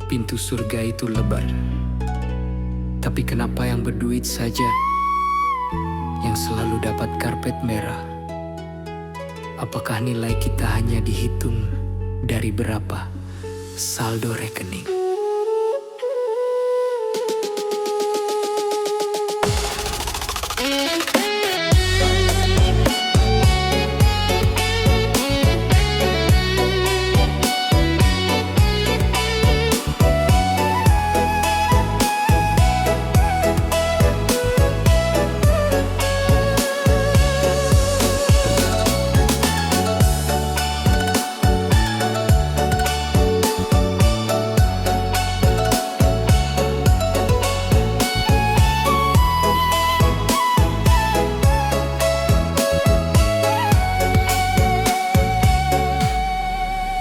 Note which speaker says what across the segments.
Speaker 1: pintu surga itu lebar. Tapi kenapa yang berduit saja yang selalu dapat karpet merah? Apakah nilai kita hanya dihitung dari berapa saldo rekening?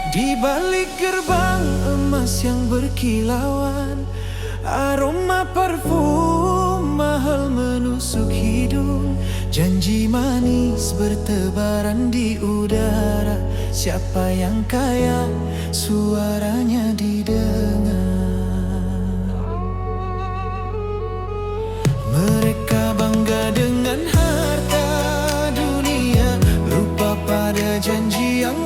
Speaker 2: Di balik gerbang emas yang berkilauan, aroma parfum mahal menusuk hidung. Janji manis bertebaran di udara. Siapa yang kaya suaranya didengar? Mereka bangga dengan harta dunia, lupa pada janji yang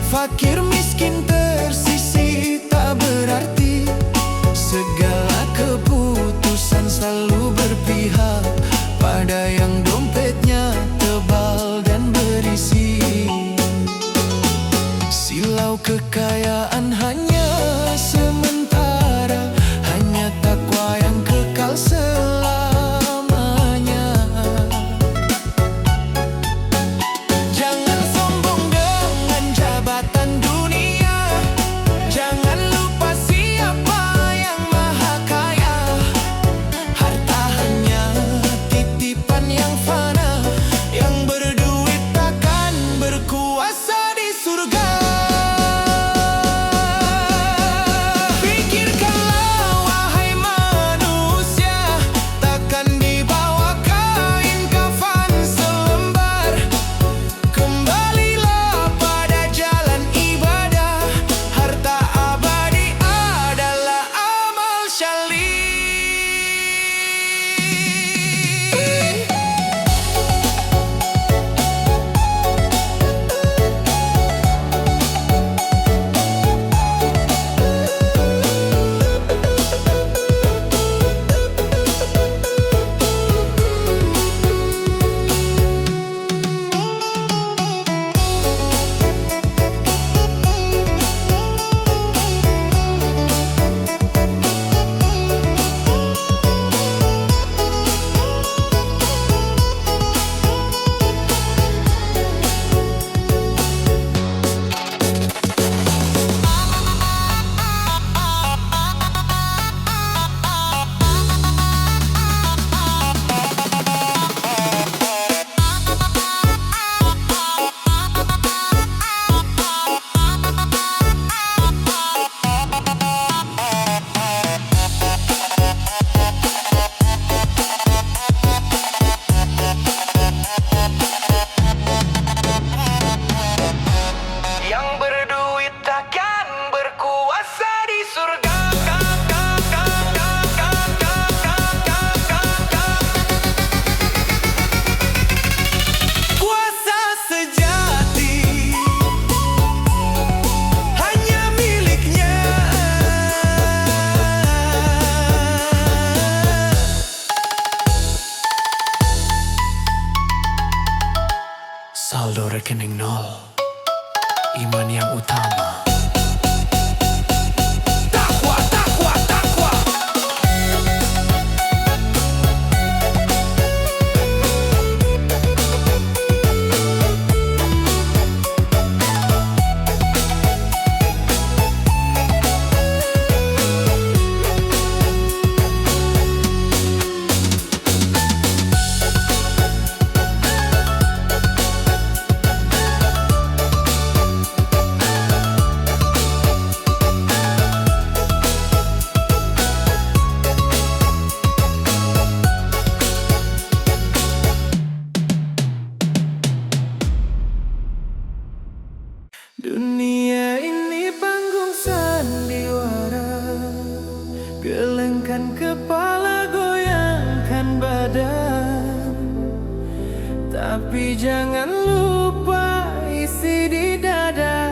Speaker 2: fakir miskin tersisih tak berarti. Segala keputusan selalu berpihak pada yang dompetnya tebal dan berisi. Silau kekayaan hanya sementara, hanya takwa yang kekal selamanya. Jangan sombong dengan jabatan dunia, jangan lupa siapa yang maha kaya. Harta hanya titipan yang fana, yang berduit takkan berkuasa di surga. Pikirkanlah wahai manusia, takkan dibawa kain kafan selembar. Kembalilah pada jalan ibadah, harta abadi adalah amal syali. Yang berduit takkan berkuasa di surga. Kuasa sejati hanya miliknya.
Speaker 1: Saldo rekening nol, iman yang utama.
Speaker 2: Takwa, takwa, takwa. Tapi jangan lupa isi di dada.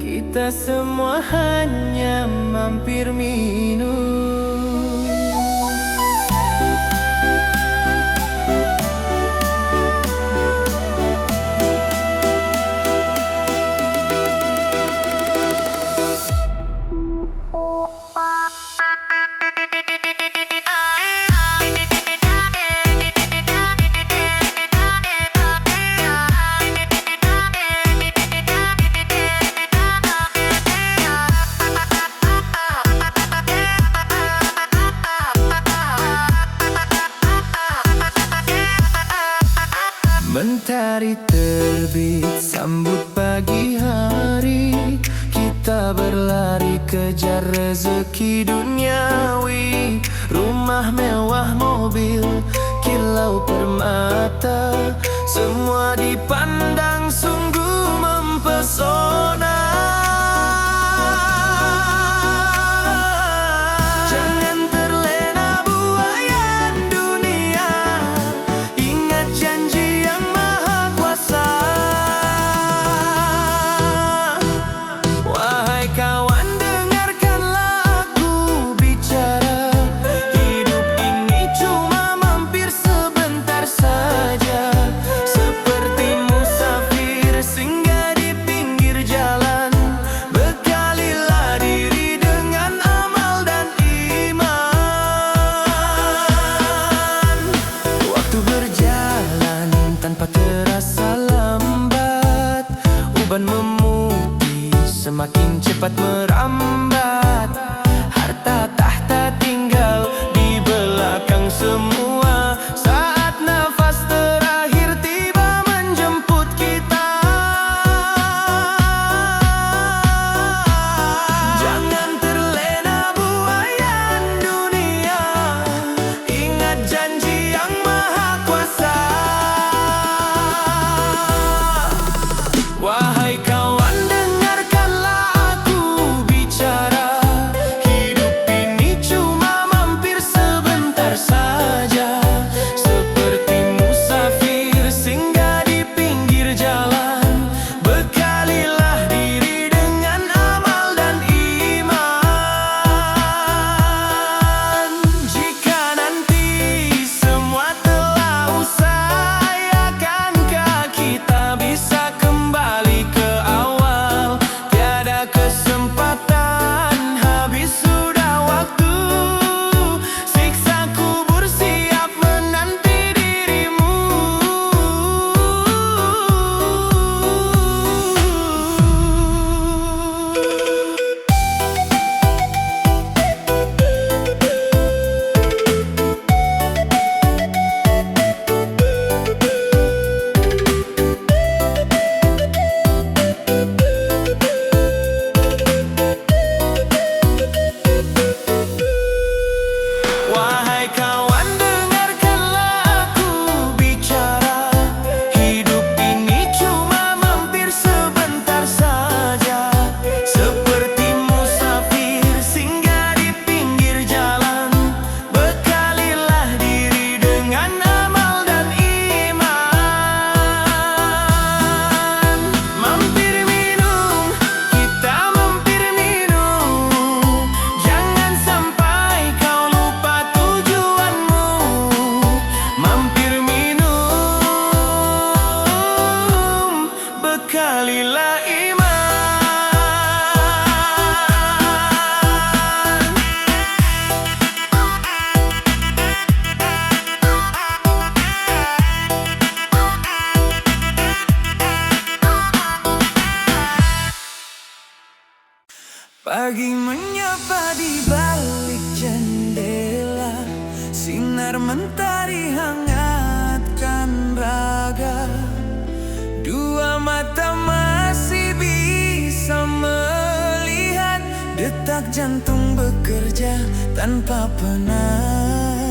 Speaker 2: Kita semua hanya mampir minum. Mentari terbit sambut pagi hari. Kita berlari kejar rezeki duniawi. Rumah mewah, mobil, kilau permata, semua dipandang sungguh mempesona. Jangan terlena buaya dunia. Ingat janji yang maha kuasa. Wahai kawan, dengarkanlah aku bicara. Hidup ini cuma mampir sebentar saja. Seperti musafir singgah di pinggir jalan. Bekalilah diri dengan amal dan iman. Waktu berjalan tanpa terasa lambat. Uban memutih semakin cepat merambat. Harta tahta tinggal di belakang semua. Saat nafas terakhir tiba menjemput kita. Jangan terlena buaya dunia. Ingat janji yang maha kuasa. Wahai kawan, dengarkanlah aku bicara. Hidup ini cuma mampir sebentar saja. Seperti musafir singgah di pinggir jalan. Bekalilah diri dengan amal dan iman. Jika nanti semua telah usai, akankah kita bisa kembali ke awal? Tiada kesempatan, habis sudah waktu. Siksa kubur siap menanti dirimu. Wahai kawan, dengarkanlah aku bicara. Hidup ini cuma mampir sebentar saja. Seperti musafir singgah di pinggir jalan. Bekalilah diri dengan amal dan iman. Mampir minum, kita mampir minum. Jangan sampai kau lupa tujuanmu. Mampir minum, bekalilah iman. Pagi menyapa di balik jendela. Sinar mentari hangatkan raga. Dua mata masih bisa melihat. Detak jantung bekerja tanpa penat.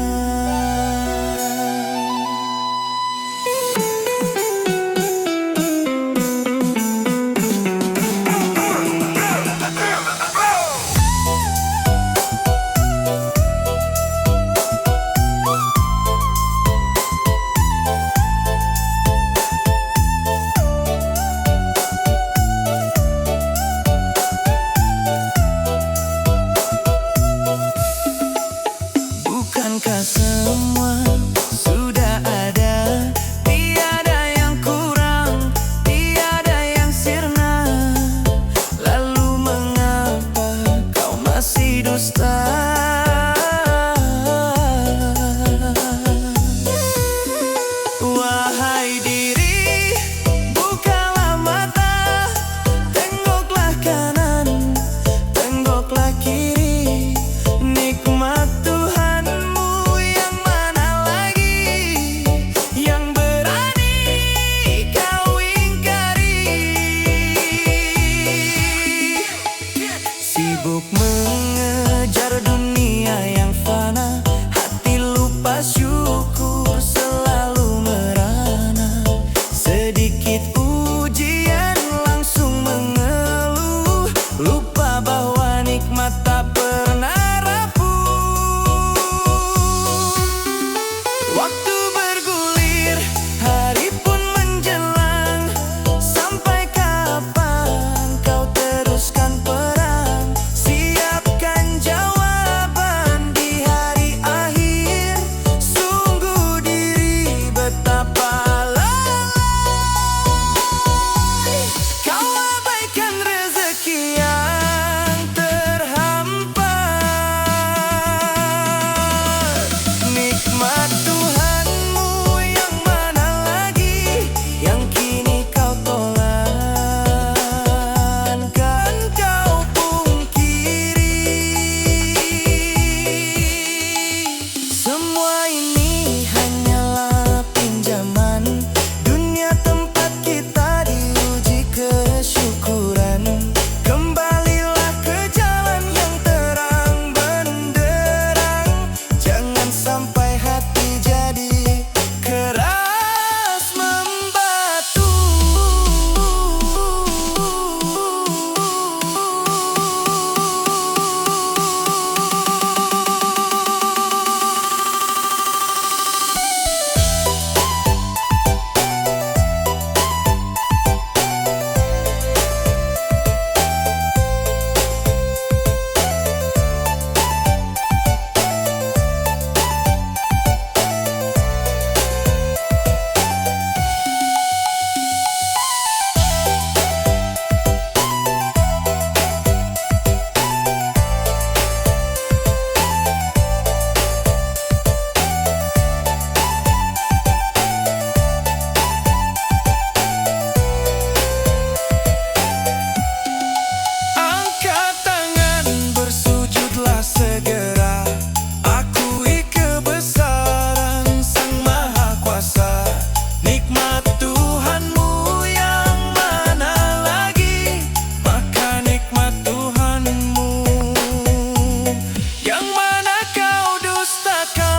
Speaker 2: Nikmat Tuhanmu yang mana lagi? Maka nikmat Tuhanmu yang mana kau dustakan.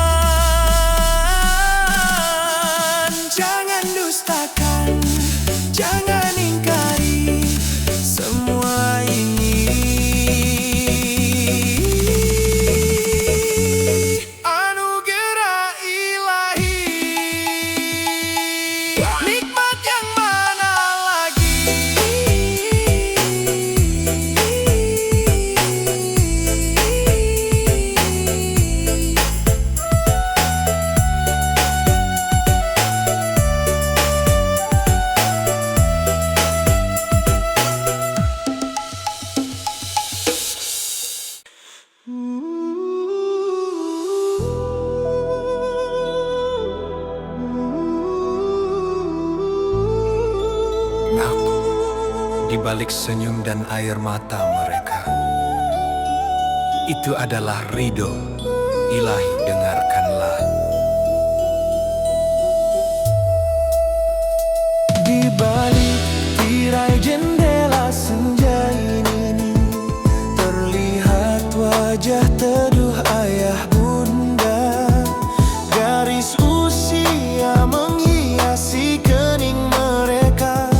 Speaker 2: Jangan dustakan, jangan ingkari semua ini. Anugerah ilahi. Nikmat yang mana lagi?
Speaker 3: Aku di balik senyum dan air mata mereka, itu adalah ridho ilahi. Dengarkanlah.
Speaker 2: Di balik tirai jendela senja ini terlihat wajah teduh ayah bunda. Garis usia menghiasi kening mereka.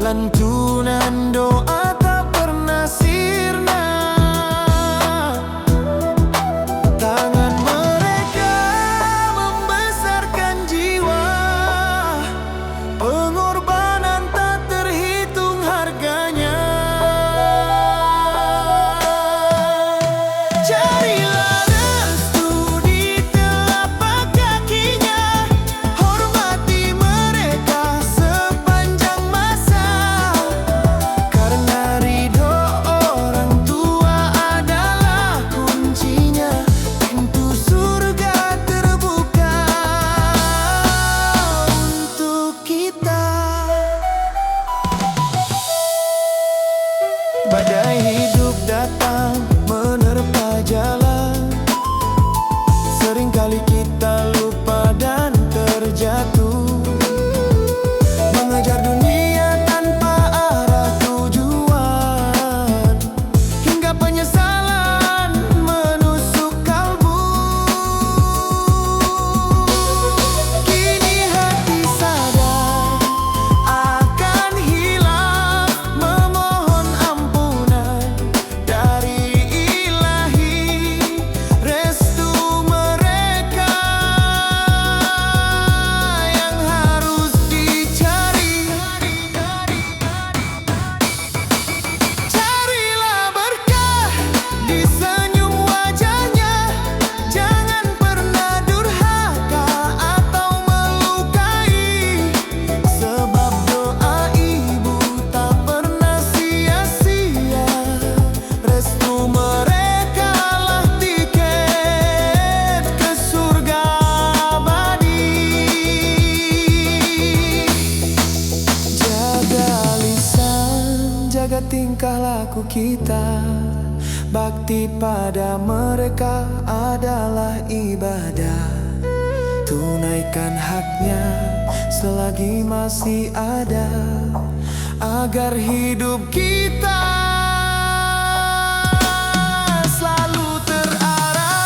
Speaker 2: Lantunan doa tak pernah sirna. Tangan mereka membesarkan jiwa. Pengorbanan tak terhitung harganya. Carilah restu di telapak kakinya. Hormati mereka sepanjang masa. Karena ridho orang tua adalah kuncinya. Pintu surga terbuka untuk kita. Badai hidup datang menerpa jalan. Seringkali kita lupa dan terjatuh. Mengejar dunia tanpa arah tujuan. Hingga penyesalan menusuk kalbu. Kini hati sadar akan hilaf. Memohon ampunan dari ilahi. Restu mereka yang harus dicari. Carilah berkah di senyum wajahnya. Jangan pernah durhaka atau melukai. Sebab doa ibu tak pernah sia-sia. Restu mereka lah tiket ke surga abadi. Jaga lisan, jaga tingkah laku kita. Bakti pada mereka adalah ibadah. Tunaikan haknya selagi masih ada. Agar hidup kita selalu terarah.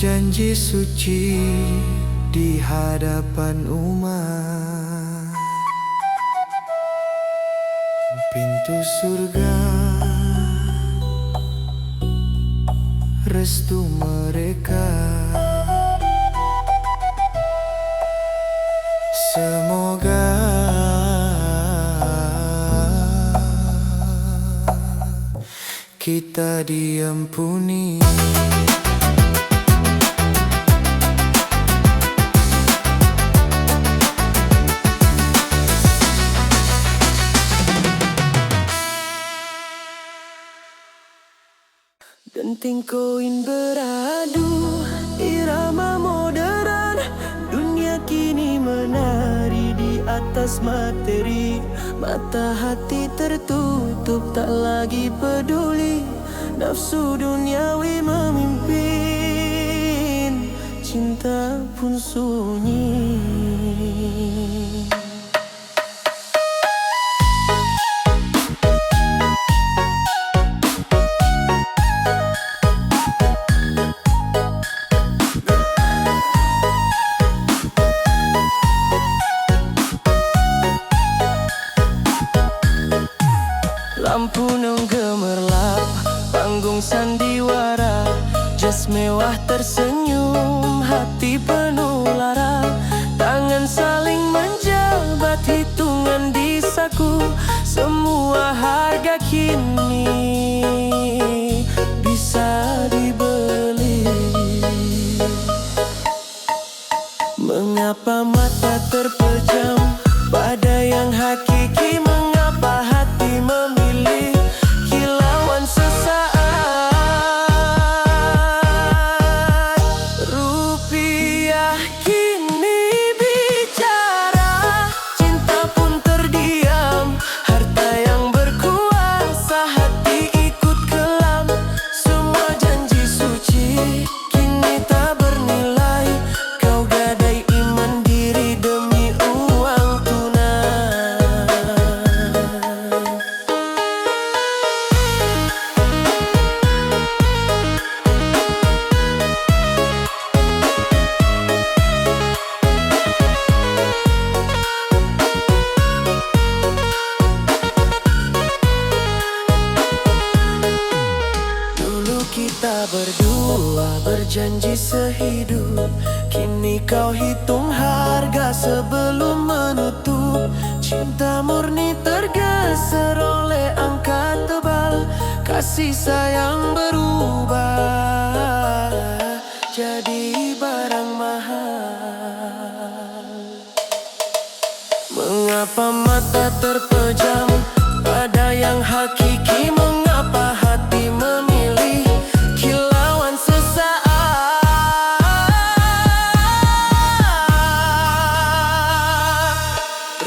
Speaker 2: janji suci di hadapan umat. Pintu surga, restu mereka. Semoga kita diampuni. Denting koin beradu, irama modern. Dunia kini menari di atas materi. Mata hati tertutup, tak lagi peduli. Nafsu duniawi memimpin, cinta pun sunyi. Lampu neon gemerlap, panggung sandiwara, jas mewah tersenyum, hati penuh lara. Tangan saling menjabat, hitungan di saku. Semua harga kini bisa dibeli. Mengapa mata terpejam pada yang hakiki? Mengapa hati memilih kilauan sesaat? Rupiah kini bicara, cinta pun terdiam. Harta yang berkuasa, hati ikut kelam. Semua janji suci kini tak bernilai. Kau gadai iman diri demi uang tunai. Dulu kita berdua berjanji sehidup. Kini kau hitung harga sebelum menutup. Cinta murni tergeser oleh angka tebal. Kasih sayang berubah jadi barang mahal. Mengapa mata terpejam pada yang hakiki? Mengapa hati memilih kilauan sesaat?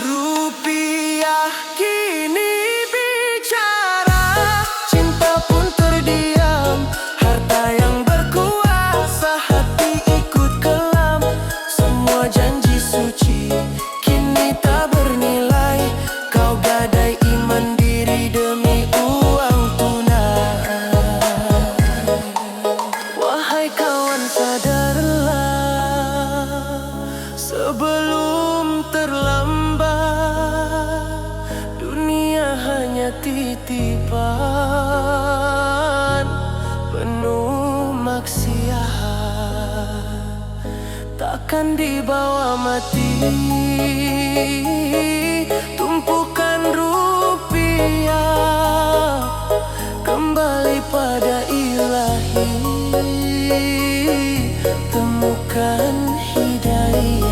Speaker 2: Rupiah kini bicara, cinta pun terdiam. Harta yang berkuasa, hati ikut kelam. Semua janji suci kini tak bernilai. Kau gadai iman diri demi uang tunai. Wahai kawan, sadarlah sebelum terlambat. Dunia hanya titipan penuh maksiat, takkan dibawa mati. Tumpukan rupiah kembali pada ilahi. Temukan hidayah.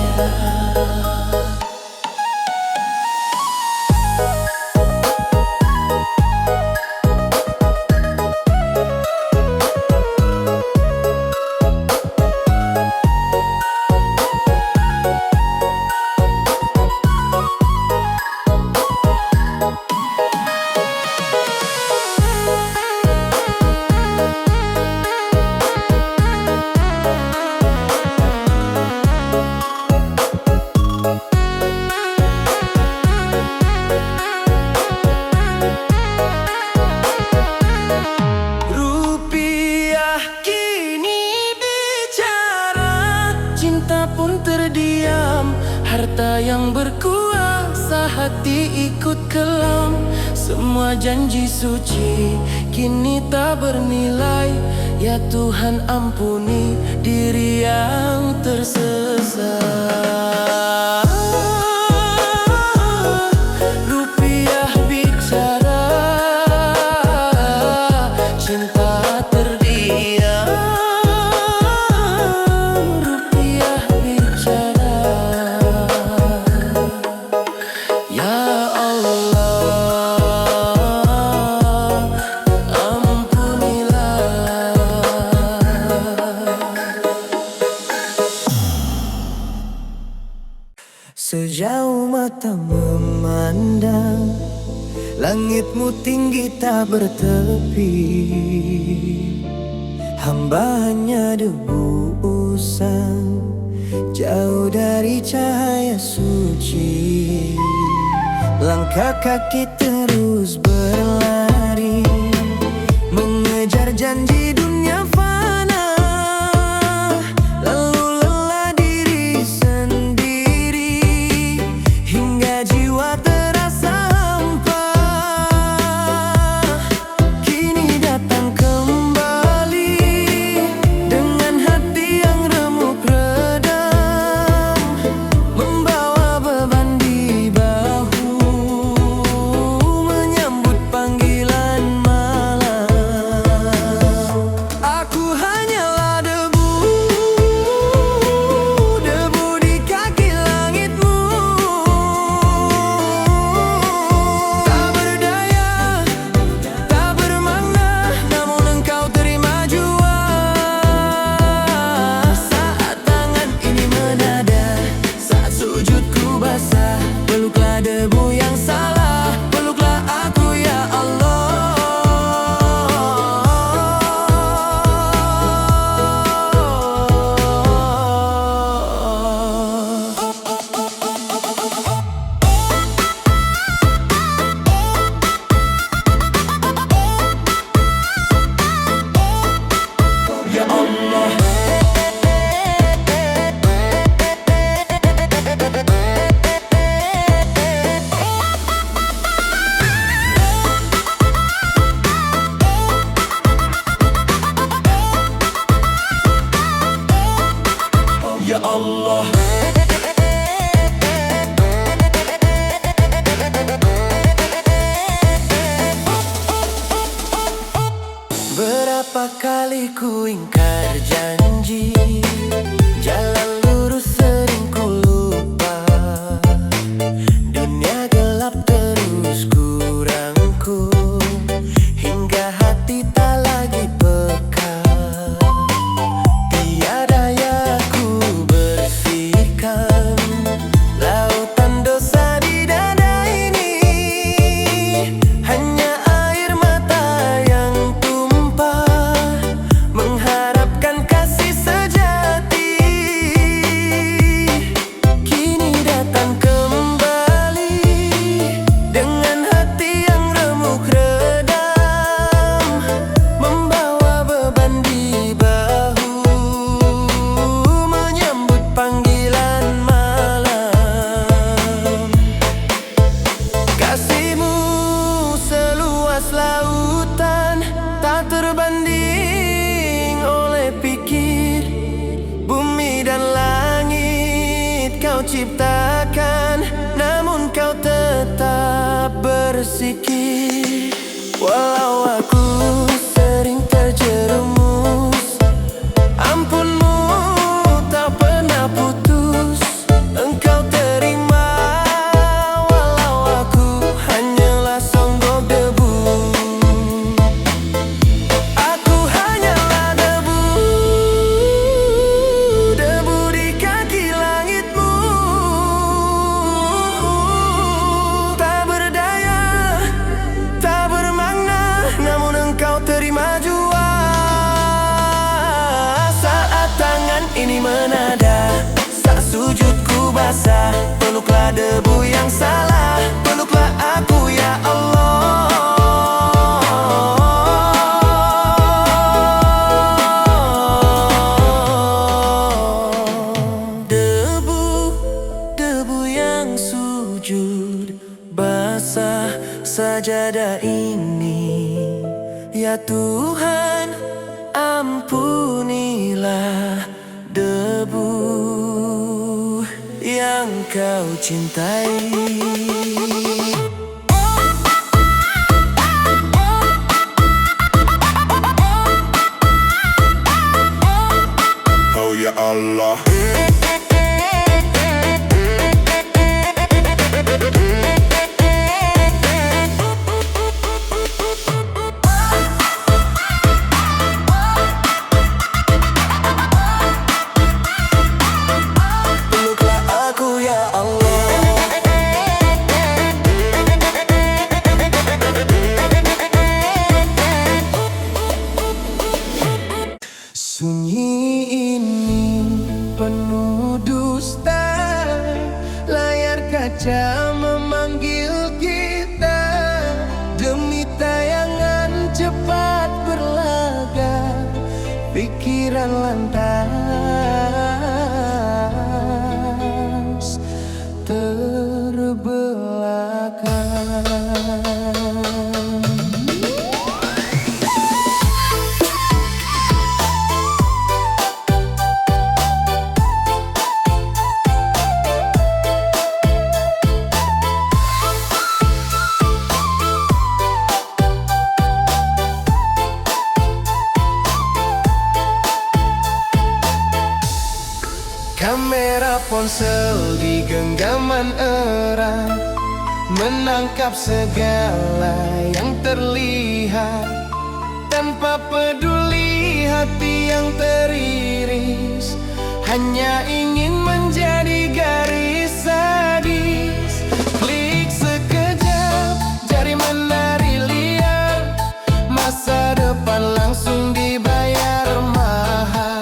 Speaker 2: Harta yang berkuasa, hati ikut kelam. Semua janji suci kini tak bernilai. Ya Tuhan, ampuni diri yang tersesat. Rupiah bicara, cinta terdiam. Rupiah bicara, ya Allah, ampunilah. Sejauh mata memandang, langitmu tinggi tak bertepi. Hamba hanya debu usang, jauh dari cahaya suci. Langkah kaki terus berlari, mengejar janji dunia fana. Lalu lelah diri sendiri, hingga jiwa terasa hampa. Kini datang kembali dengan hati yang remuk redam, membawa beban di bahu, menyambut panggilan malam. Aku hanyalah debu, debu di kaki langitmu. Tak berdaya, tak bermakna, namun engkau terima jua. Saat tangan ini menada, saat sujudku basah, peluklah debu yang salah, peluklah aku ya Allah. Ya Allah, ya Allah. Berapa kali ku ingkar janji, jalan lurus sering ku lupa. Dunia gelap terus ku rangkum, hingga hati tak lagi peka. Tiada yang ku bersihkan, lautan dosa di dada ini. Hanya air mata yang tumpah, mengharapkan kasih sejati. Kini datang kembali dengan hati yang remuk redam, membawa beban di bahu, menyambut panggilan malam. Kasihmu seluas lautan, tak terbanding oleh pikir. Bumi dan langit kau ciptakan, namun kau tetap bersikir. Walau aku sering terjerumus, ampunmu tak pernah putus. Engkau terima, walau aku hanyalah songgok debu. Aku hanyalah debu, debu di kaki langitmu. Tak berdaya, tak bermakna, namun engkau terima jua. Saat tangan ini menada, saat sujudku basah, peluklah debu yang salah, peluklah aku ya Allah. Debu, debu Ya Tuhan, ampunilah debu yang kau cintai.
Speaker 3: Oh ya Allah.
Speaker 2: Peluklah aku ya Allah. Sunyi ini penuh dusta, layar kaca memanggil kita demi tayangan cepat berlaga, pikiran lantas terbelakang. Kamera ponsel di genggaman erat menangkap segala yang terlihat, tanpa peduli hati yang teriris hanya ingin menjadi garis sadis. Klik sekejap, jari menari liar, masa depan langsung dibayar mahal.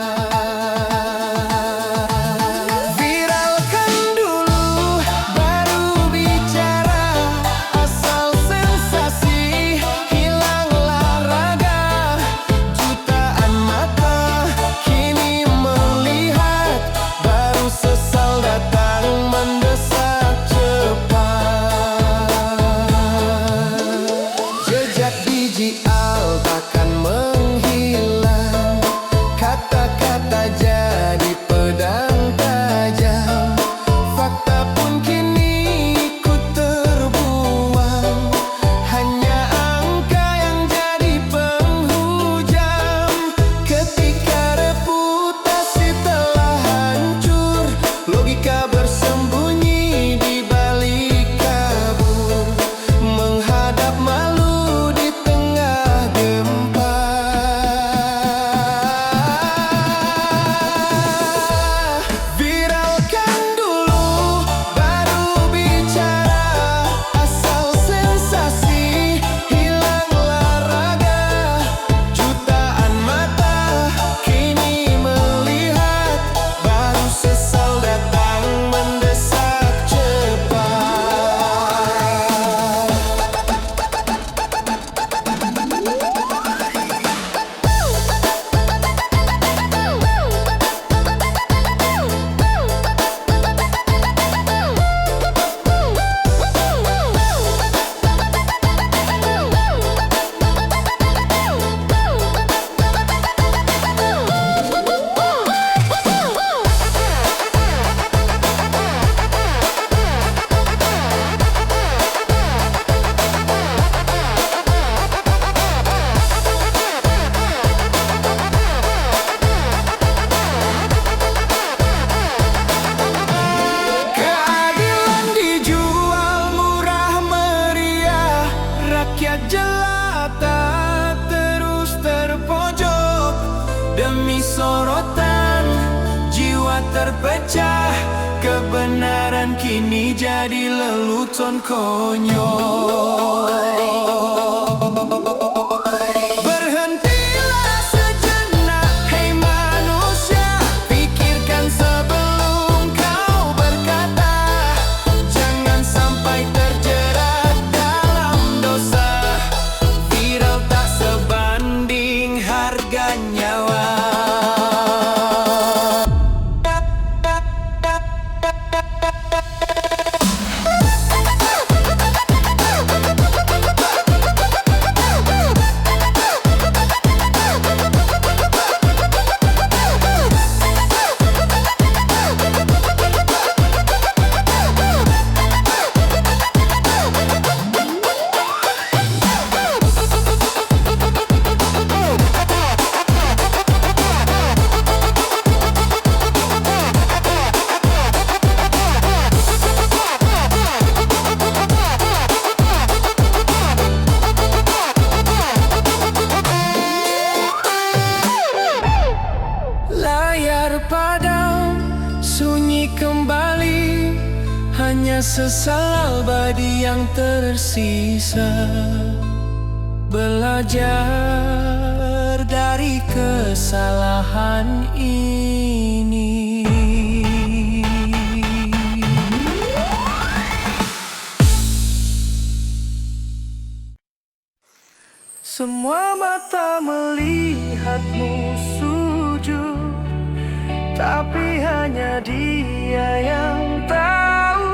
Speaker 2: Sorotan jiwa terpecah, kebenaran kini jadi lelucon konyol. Berhentilah sejenak, hei manusia, pikirkan sebelum kau berkata. Jangan sampai terjerat dalam dosa, viral tak sebanding harga nyawa. sesal abadi yang tersisa. Belajar dari kesalahan ini. Semua mata melihatmu sujud, tapi hanya Dia yang tahu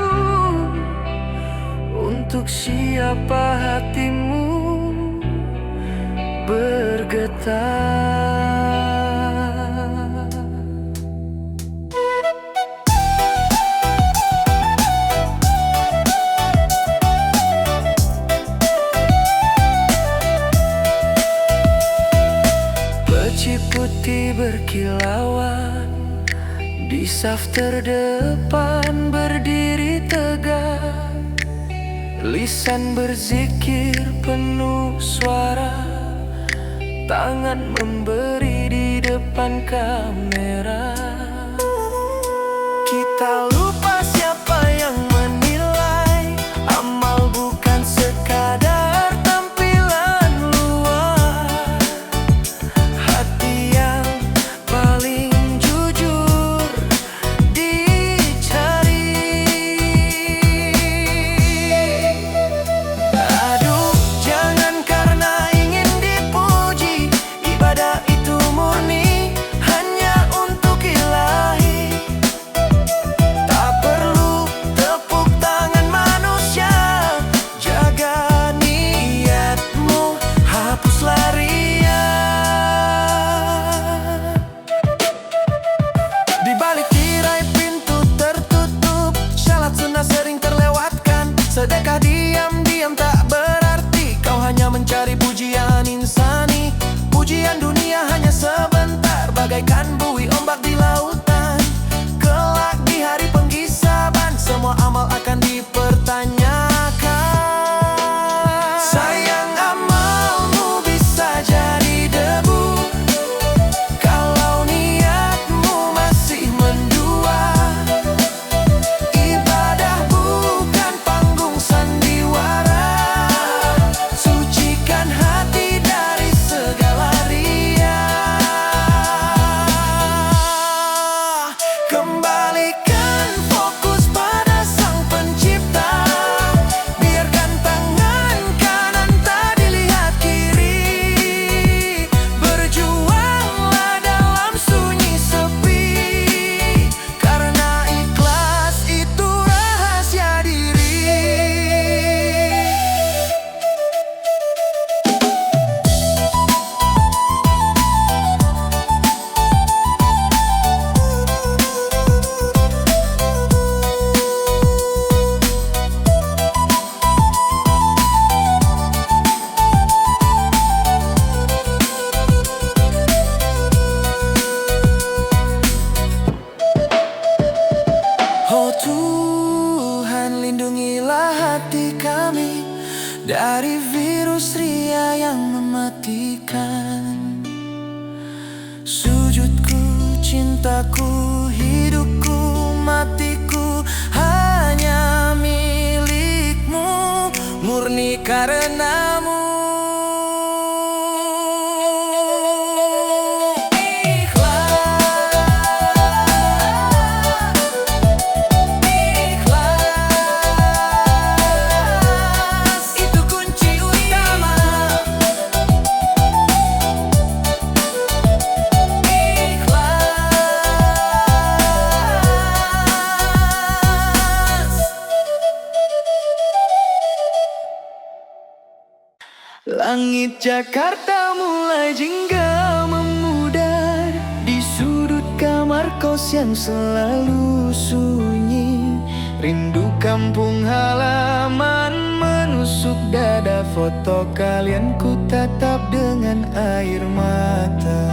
Speaker 2: untuk siapa hatimu bergetar. Peci putih berkilauan, di saf terdepan berdiri tegak. Lisan berzikir penuh suara, tangan memberi di depan kamera. Kita lupa siapa yang menilai. Amal bukan sekadar tampilan luar. Hati yang paling jujur dicari. Aduh, jangan karena ingin dipuji. Ibadah itu murni hanya untuk Ilahi. Tak perlu tepuk tangan manusia. Jaga niatmu, hapuslah ria. Di balik tirai pintu tertutup, syarat sunnah sering terlewatkan. Sedekah diam-diam tak berarti. Kau hanya mencari pujian insani. Pujian dunia hanya sebentar, bagaikan buih ombak di lautan. Kelak di hari penghisaban, semua amal akan dipertanyakan. Sayang, amalmu bisa jadi debu kalau niatmu masih mendua. Ibadah bukan panggung sandiwara. Sucikan hati dari segala ria. Kembalikan fokus pada Sang Pencipta. Biarkan tangan kanan tak dilihat kiri. Berjuanglah dalam sunyi sepi, karena ikhlas itu rahasia diri. Oh Tuhan, lindungilah hati kami dari virus ria yang mematikan. Sujudku, cintaku, hidupku, matiku hanya milikmu, murni karenamu. Ikhlas, itu kunci utama. Ikhlas. Langit Jakarta mulai jingga memudar di sudut kamar kos yang selalu sunyi. Rindu kampung halaman menusuk dada. Foto kalian ku tatap dengan air mata.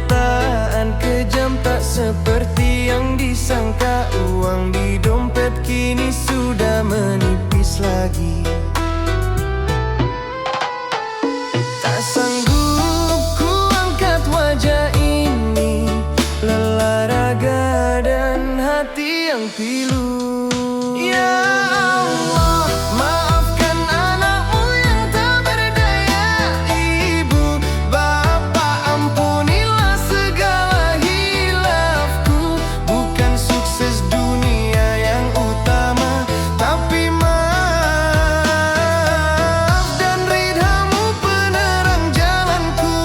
Speaker 2: kenyataan kejam tak seperti yang disangka. Uang di dompet kini sudah menipis lagi. Tak sanggup ku angkat wajah ini, lelah raga dan hati yang pilu. Ya Allah, maafkan anakmu yang tak berdaya. Ibu, Bapak, ampunilah segala hilafku. Bukan sukses dunia yang utama, tapi maaf dan ridhamu penerang jalanku.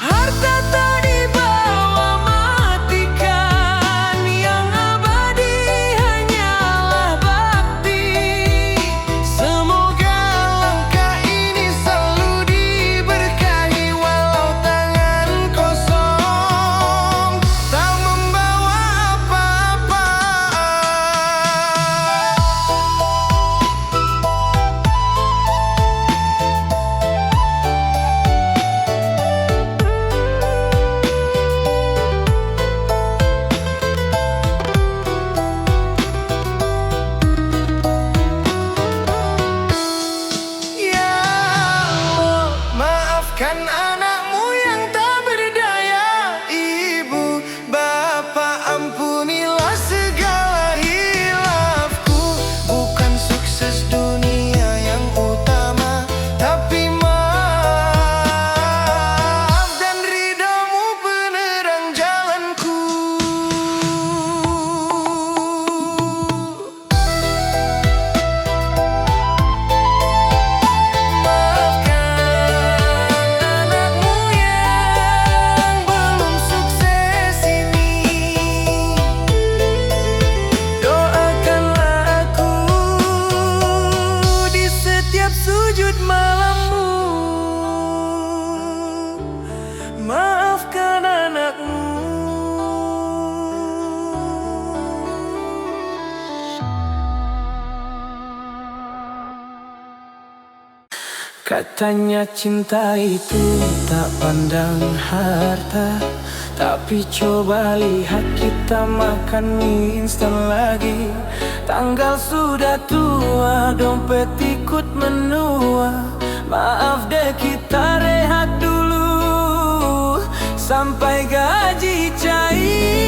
Speaker 2: Harta tak dibawa matikan, yang abadi hanyalah bakti. Semoga langkah ini selalu diberkahi, walau tangan kosong tak membawa apa-apa. Ya Allah, maafkan anakmu yang tak berdaya. Ibu, Bapak, ampunilah segala hilafku. Bukan sukses dunia yang utama, tapi maaf dan ridhamu penerang jalanku. Maafkan anakmu yang belum sukses ini. Doakanlah aku di setiap sujud malammu. Maafkan anakmu. Katanya cinta itu tak pandang harta, tapi coba lihat kita makan mie instan lagi. Tanggal sudah tua, dompet ikut menua. Maaf deh kita rehat dulu sampai gaji cair.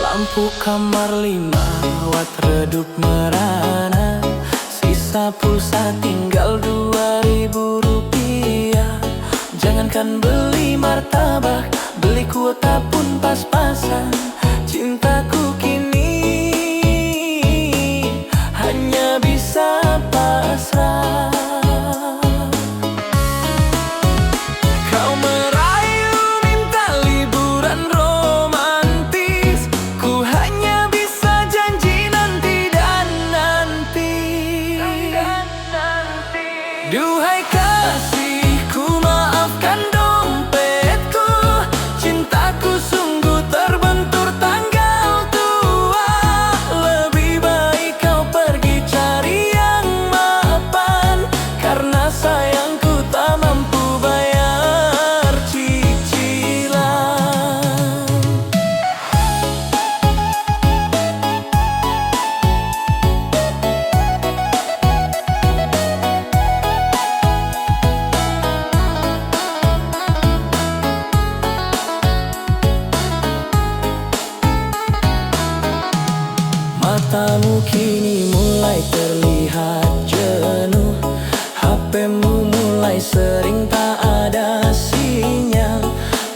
Speaker 2: Lampu kamar 5 watt redup merana, sisa pulsa tinggal 2.000 rupiah. Jangankan beli martabak, beli kuota pun pas-pasan. Cintaku kini hanya bisa pasrah. Kau merayu minta liburan romantis, ku hanya bisa janji nanti dan nanti. Duhai kasihku, maafkan dompetku. Cintaku sungguh terbentur tanggal tua. Lebih baik kau pergi cari yang mapan, karena sayangku tak mampu bayar cicilan. Matamu kini mulai terlihat jenuh, HPmu mulai sering tak ada sinyal.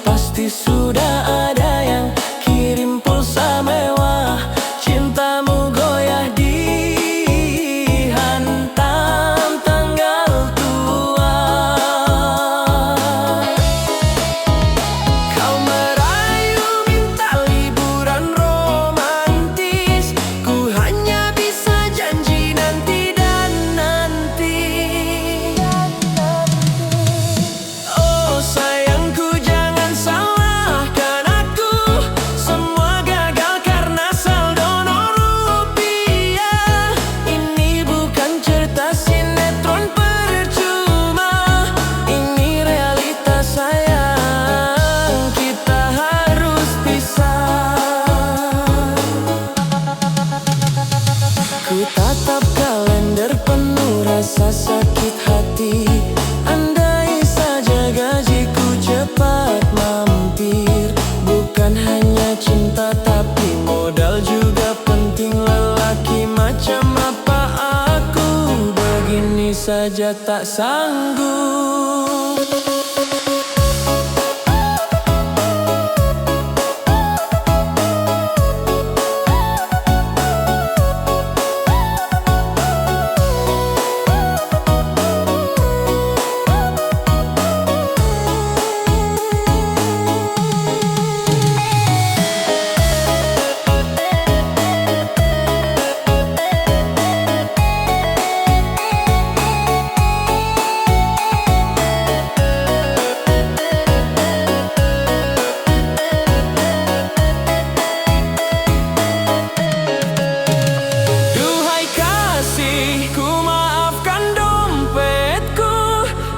Speaker 2: Pasti sudah ada yang kirim pulsa mewah. Cintamu goyah dihantam tanggal tua. saja tak sanggup.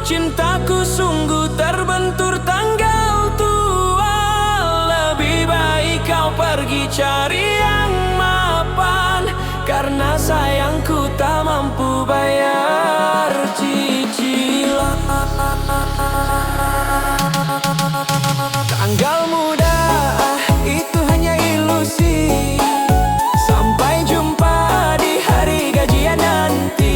Speaker 2: Cintaku sungguh terbentur tanggal tua. Lebih baik kau pergi cari yang mapan, karena sayangku tak mampu bayar cicilan. Tanggal muda itu hanya ilusi. Sampai jumpa di hari gajian nanti.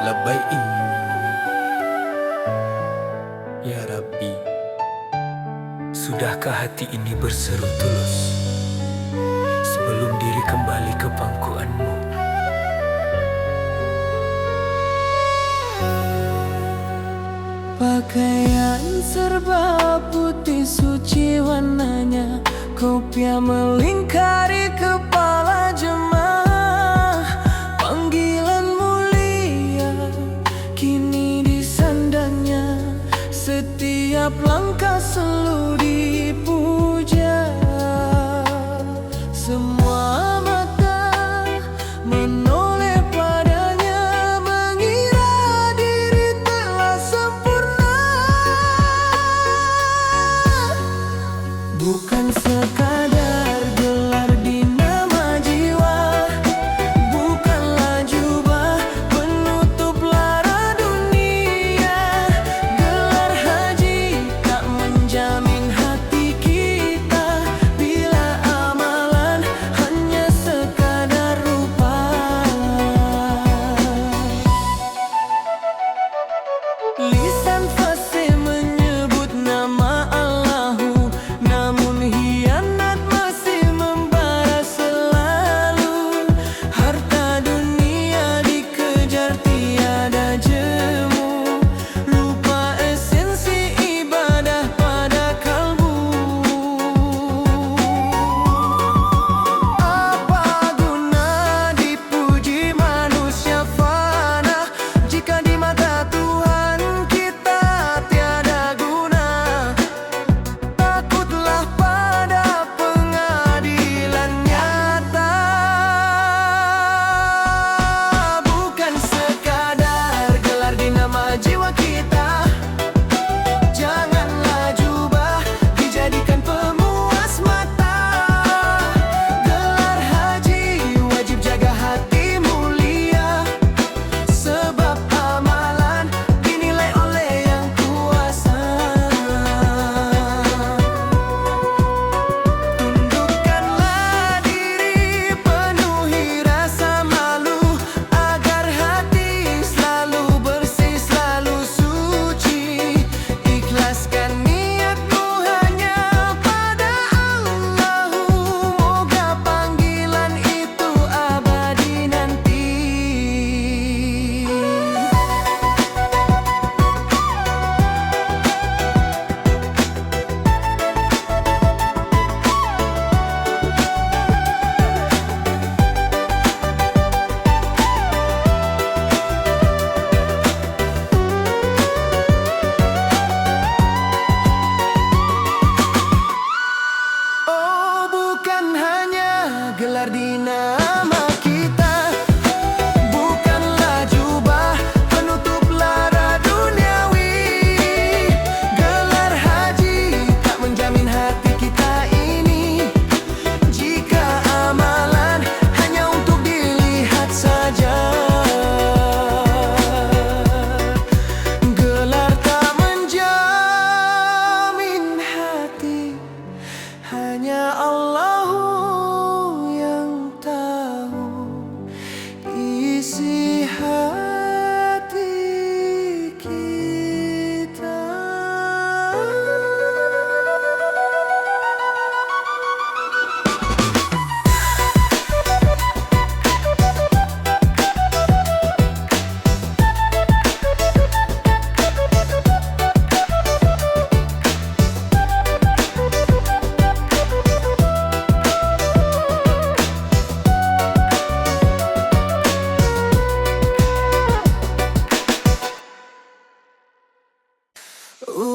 Speaker 3: Labbaik ya Rabbi. Sudahkah hati ini berseru tulus sebelum diri kembali ke pangkuanmu?
Speaker 2: Pakaian serba putih suci warnanya, kopiah melingkari kepala jemaah. Panggilan mulia kini disandangnya, setiap langkah selalu dipuja. Semua mata menoleh padanya, mengira diri telah sempurna. Bukan sekadar gelar di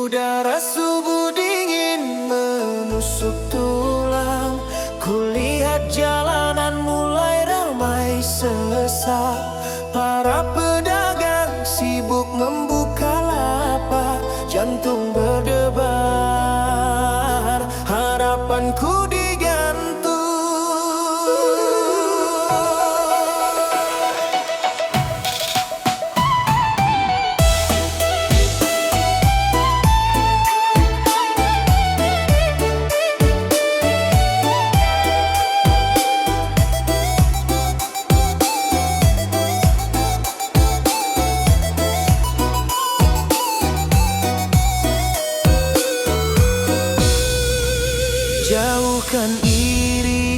Speaker 2: Udara subuh dingin menusuk tulang. Kulihat jalanan mulai ramai sesak. Para pedagang sibuk membuka lapak. Jantung berdebar, harapanku digantung. Jauhkan iri,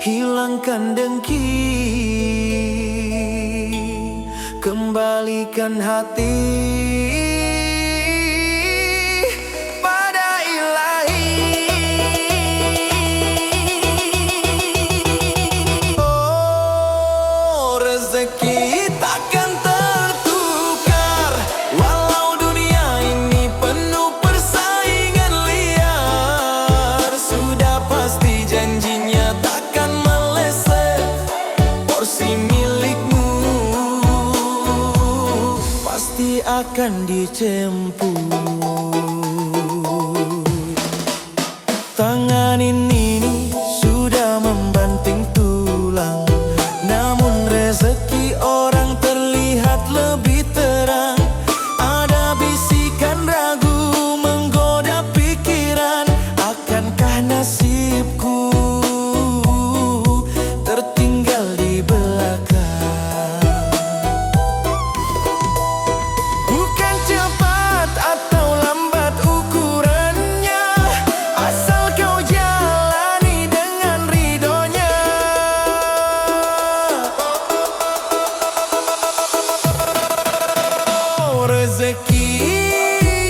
Speaker 2: hilangkan dengki, kembalikan hati pada Ilahi. Oh, rezeki takkan tertukar, walau dunia ini penuh persaingan liar. Sudah pasti janjinya takkan meleset, porsi milikmu pasti akan dijemput. Tangan ini sudah membanting tulang, namun rezeki orang terlihat lebih terang. Ada bisikan ragu menggoda pikiran, akankah nasibku tertinggal di belakang? Bukan cepat atau lambat ukurannya, asal kau jalani dengan ridhonya. Oh, rezeki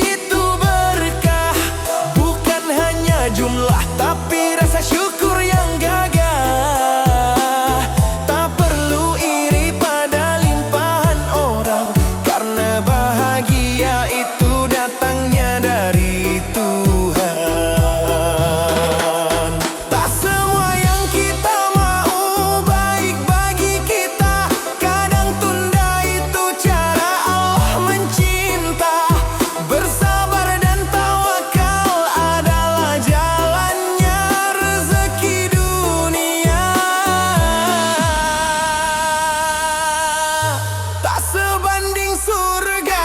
Speaker 2: itu berkah, bukan hanya jumlah tapi rasa syukur yang gagah. Tak perlu iri pada limpahan orang, karena bahagia itu datangnya dari Tuhan. Tak semua yang kita mau baik bagi kita, kadang tunda itu cara Allah mencinta. Bersabar dan tawakal adalah jalannya rezeki dunia. Tak sebanding surga.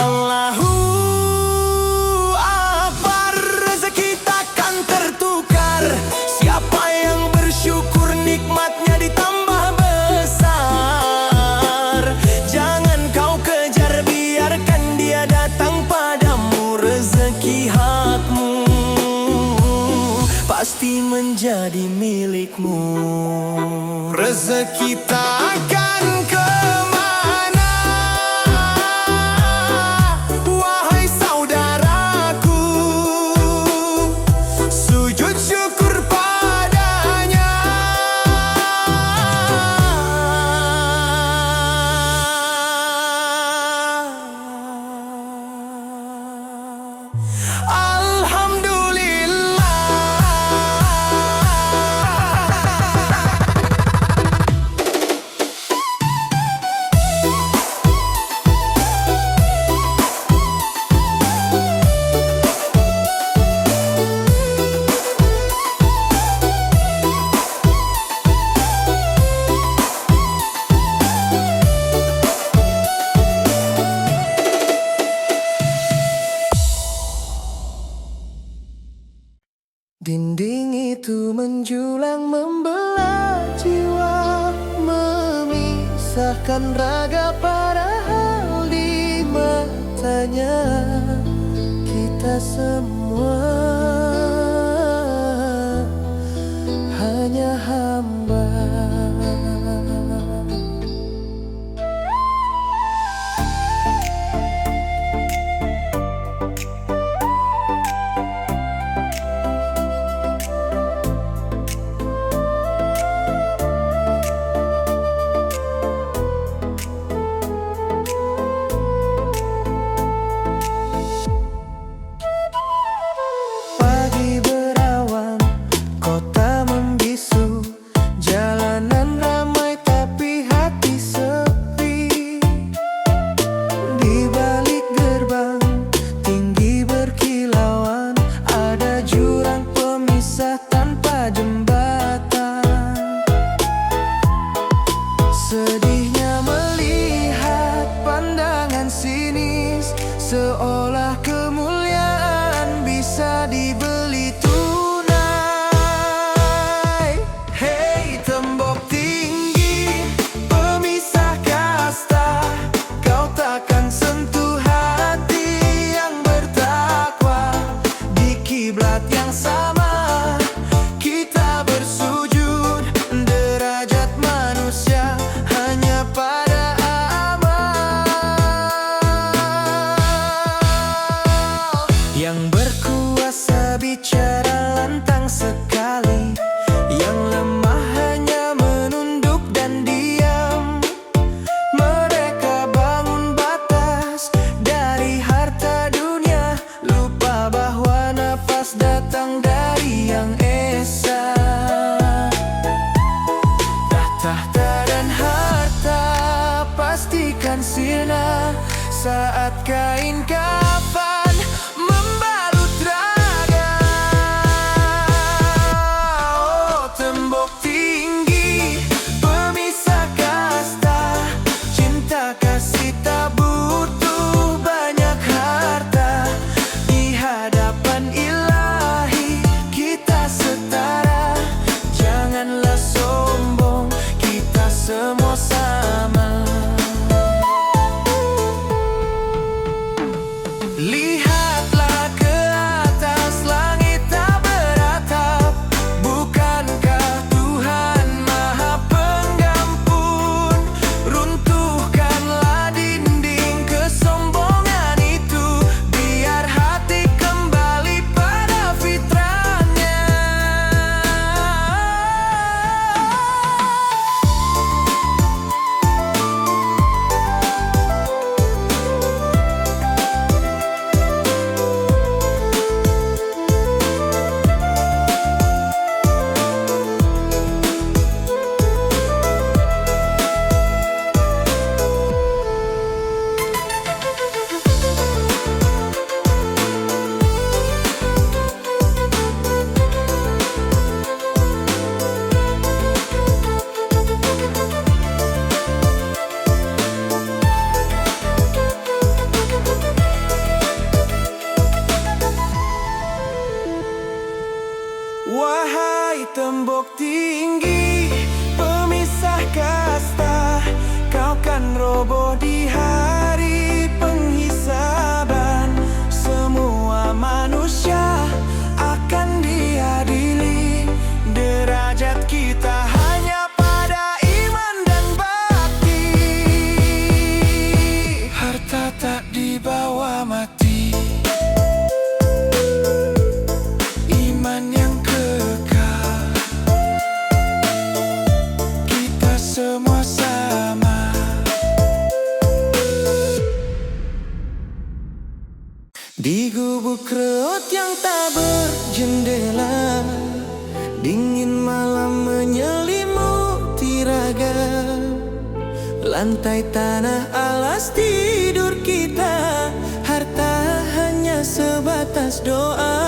Speaker 2: Allahu Akbar, rezeki takkan tertukar. Siapa yang bersyukur nikmatnya ditambah besar. Jangan kau kejar, biarkan dia datang padamu. Rezeki hakmu pasti menjadi milikmu. Rezeki takkan kemana, wahai saudaraku. Sujud syukur padanya. Alhamdulillah. Dinding itu menjulang membelah jiwa, memisahkan raga padahal di matanya kita semua hanya hamba. Pagi berawan, kota membisu, jalanan ramai tapi hati sepi. Di balik gerbang tinggi berkilauan, ada jurang pemisah tanpa jembatan. Sedihnya melihat pandangan sinis, seolah kemuliaan bisa dibeli tunai. Hei tembok tinggi, pemisah kasta, kau takkan sentuh hati yang bertakwa. Di kiblat yang sama kita bersujud, derajat manusia hanya pada yang berkuasa bicara lantang sekali, yang lemah hanya menunduk dan diam. Mereka bangun batas dari harta dunia, lupa bahwa nafas datang dari yang esa. Tahta dan harta pastikan sirna saat kain kafan membalut raga. Oh tembok tinggi, pemisah kasta, cinta kasih tak butuh banyak harta. Di hadapan ilahi kita setara, janganlah sombong, kita semua sama. Lihatlah ke atas, langit tak beratap. Bukankah Tuhan Maha Pengampun? Runtuhkanlah dinding kesombongan itu, biar hati kembali pada fitrahnya. Wahai tembok tinggi, pemisah kasta, kau kan roboh di hari penghisaban. Semua manusia akan diadili, derajat kita hanya pada iman dan bakti. Harta tak dibawa mati, iman yang kekal, kita semua sama. Di gubuk reot yang tak berjendela, dingin malam menyelimuti raga. Lantai tanah alas tidur kita, harta hanya sebatas doa.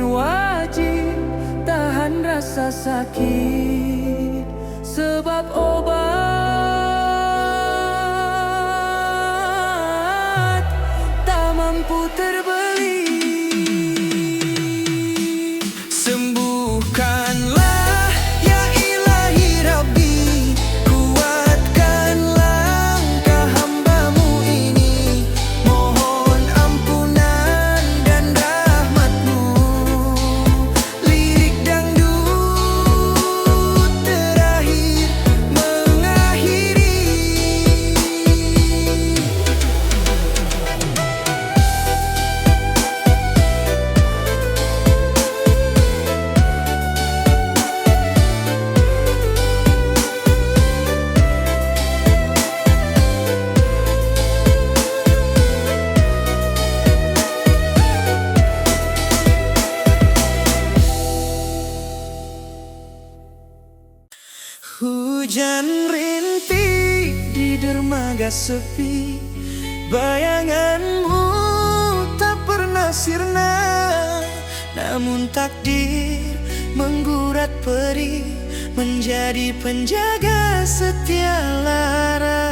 Speaker 2: wajib tahan rasa sakit, sebab obat tak mampu terbeli. Sembuhkanlah ya ilahi Rabbi, kuatkan langkah hamba-Mu ini. Mohon ampunan dan rahmat-Mu. Lirik dangdut terakhir mengakhiri. Hujan rintik di dermaga sepi, bayanganmu tak pernah sirna. Namun takdir menggurat peri, menjadi penjaga setia lara.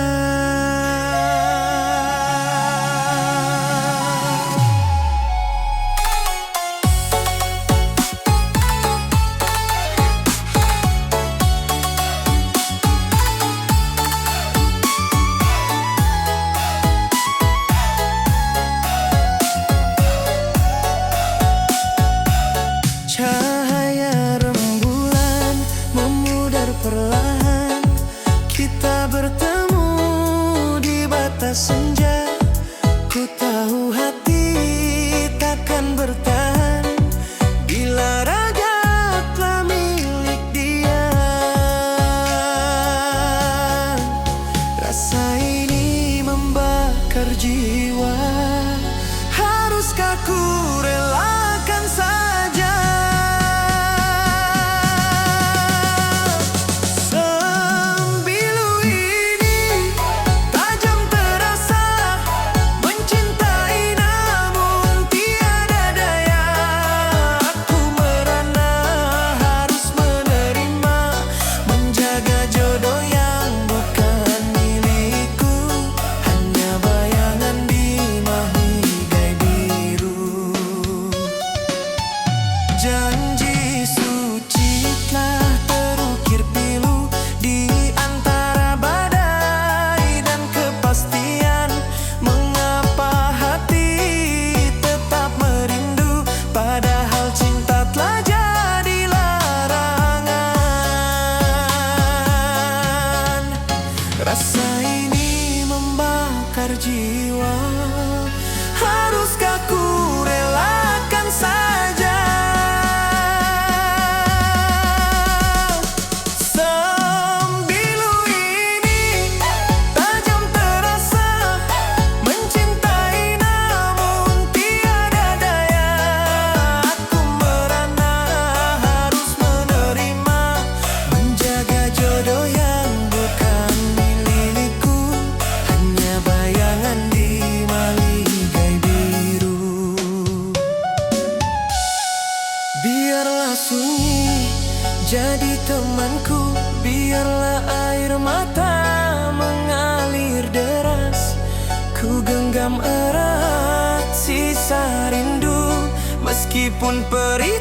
Speaker 2: Cahaya rembulan memudar perlahan, kita bertemu di batas senja. Ku tahu hati takkan bertahan bila raga telah milik dia. Rasa ini membakar jiwa, haruskah ku relakan saja? Janji suci telah terukir pilu di antara badai dan kepastian. Mengapa hati tetap merindu, padahal cinta telah jadi larangan. Rasa ini membakar jiwa, haruskah ku relakan saja? Biarlah sunyi jadi temanku, biarlah air mata mengalir deras. Ku genggam erat sisa rindu, meskipun perih.